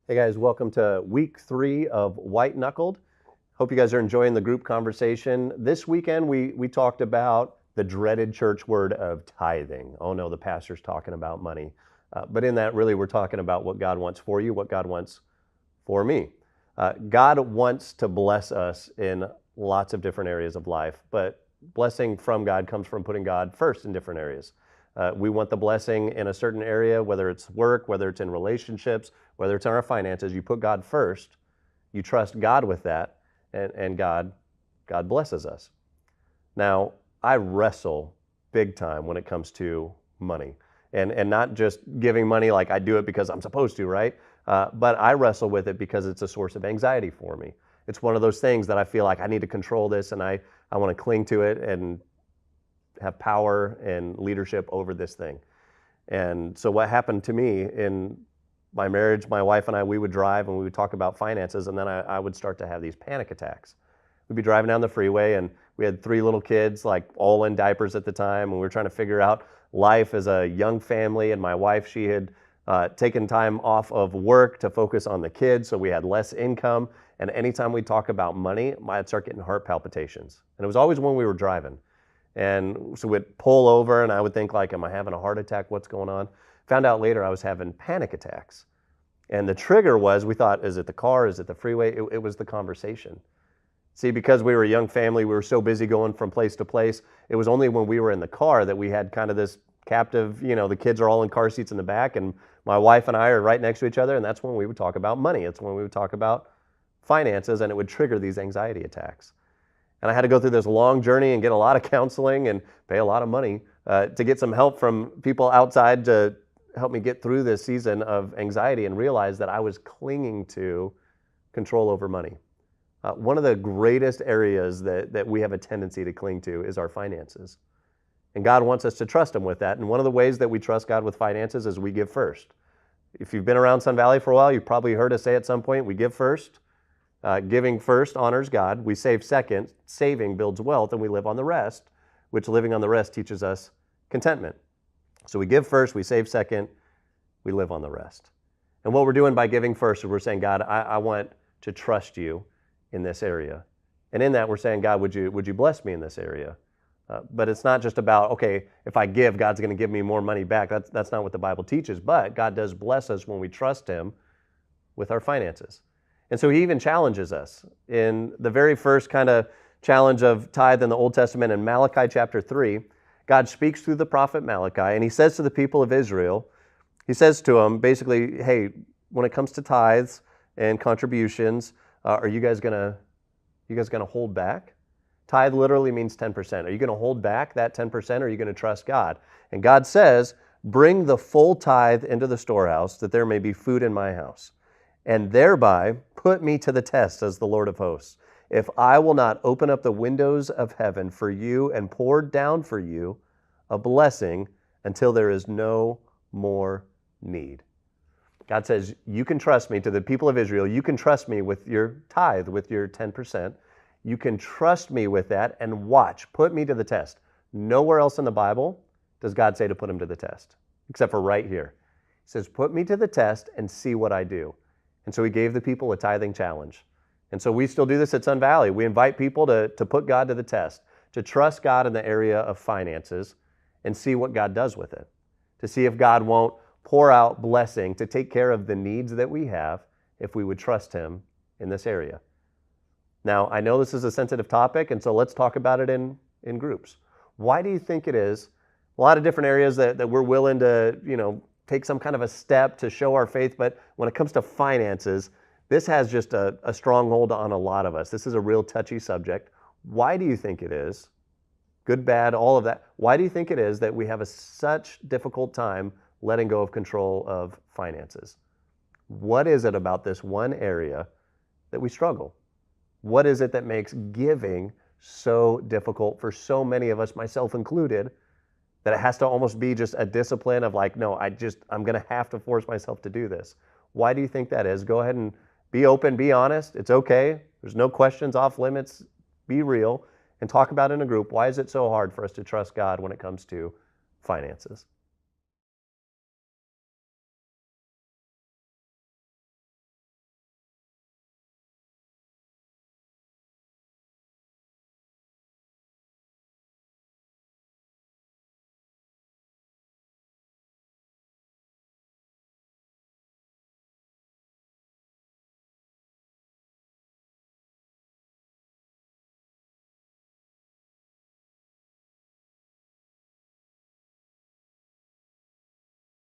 Hey guys, welcome to week 3 of White-Knuckled. Hope you guys are enjoying the group conversation. This weekend we talked about the dreaded church word of tithing. Oh no, the pastor's talking about money. But in that, really, we're talking about what God wants for you, what God wants for me. God wants to bless us in lots of different areas of life, but blessing from God comes from putting God first in different areas. We want the blessing in a certain area, whether it's work, whether it's in relationships, whether it's in our finances. You put God first, you trust God with that, and God blesses us. Now, I wrestle big time when it comes to money, and not just giving money like I do it because I'm supposed to, right? But I wrestle with it because it's a source of anxiety for me. It's one of those things that I feel like I need to control this, and I want to cling to it and have power and leadership over this thing. And so what happened to me in my marriage, my wife and I, we would drive and we would talk about finances, and then I would start to have these panic attacks. We'd be driving down the freeway, and we had 3 little kids, like all in diapers at the time, and we were trying to figure out life as a young family. And my wife, she had taken time off of work to focus on the kids, so we had less income. And anytime we'd talk about money, I'd start getting heart palpitations. And it was always when we were driving. And so we'd pull over, and I would think like, am I having a heart attack? What's going on? Found out later I was having panic attacks. And the trigger was, we thought, is it the car? Is it the freeway? It was the conversation. See, because we were a young family, we were so busy going from place to place. It was only when we were in the car that we had kind of this captive, the kids are all in car seats in the back, and my wife and I are right next to each other, and that's when we would talk about money. It's when we would talk about finances, and it would trigger these anxiety attacks. And I had to go through this long journey and get a lot of counseling and pay a lot of money to get some help from people outside to help me get through this season of anxiety and realize that I was clinging to control over money. One of the greatest areas that we have a tendency to cling to is our finances. And God wants us to trust Him with that. And one of the ways that we trust God with finances is we give first. If you've been around Sun Valley for a while, you've probably heard us say at some point, we give first. Giving first honors God. We save second. Saving builds wealth, and we live on the rest, which living on the rest teaches us contentment. So we give first, we save second, we live on the rest. And what we're doing by giving first is we're saying, God, I want to trust you in this area. And in that, we're saying, God, would you bless me in this area? But it's not just about, okay, if I give, God's going to give me more money back. That's not what the Bible teaches. But God does bless us when we trust Him with our finances. And so He even challenges us. In the very first kind of challenge of tithe in the Old Testament, in Malachi chapter 3, God speaks through the prophet Malachi, and He says to the people of Israel, He says to them basically, hey, when it comes to tithes and contributions, are you guys gonna hold back? Tithe literally means 10%. Are you going to hold back that 10%, or are you going to trust God? And God says, bring the full tithe into the storehouse, that there may be food in my house. And thereby put me to the test, says the Lord of hosts, if I will not open up the windows of heaven for you and pour down for you a blessing until there is no more need. God says, you can trust me. To the people of Israel, you can trust me with your tithe, with your 10%. You can trust me with that, and watch, put me to the test. Nowhere else in the Bible does God say to put Him to the test, except for right here. He says, put me to the test and see what I do. And so He gave the people a tithing challenge. And so we still do this at Sun Valley. We invite people to put God to the test, to trust God in the area of finances and see what God does with it, to see if God won't pour out blessing to take care of the needs that we have if we would trust Him in this area. Now, I know this is a sensitive topic, and so let's talk about it in groups. Why do you think it is a lot of different areas that we're willing to, take some kind of a step to show our faith, but when it comes to finances, this has just a stronghold on a lot of us. This is a real touchy subject. Why do you think it is, good, bad, all of that, why do you think it is that we have such difficult time letting go of control of finances? What is it about this one area that we struggle? What is it that makes giving so difficult for so many of us, myself included, that it has to almost be just a discipline of like, no, I'm going to have to force myself to do this? Why do you think that is? Go ahead and be open, be honest. It's okay. There's no questions off limits. Be real and talk about it in a group. Why is it so hard for us to trust God when it comes to finances?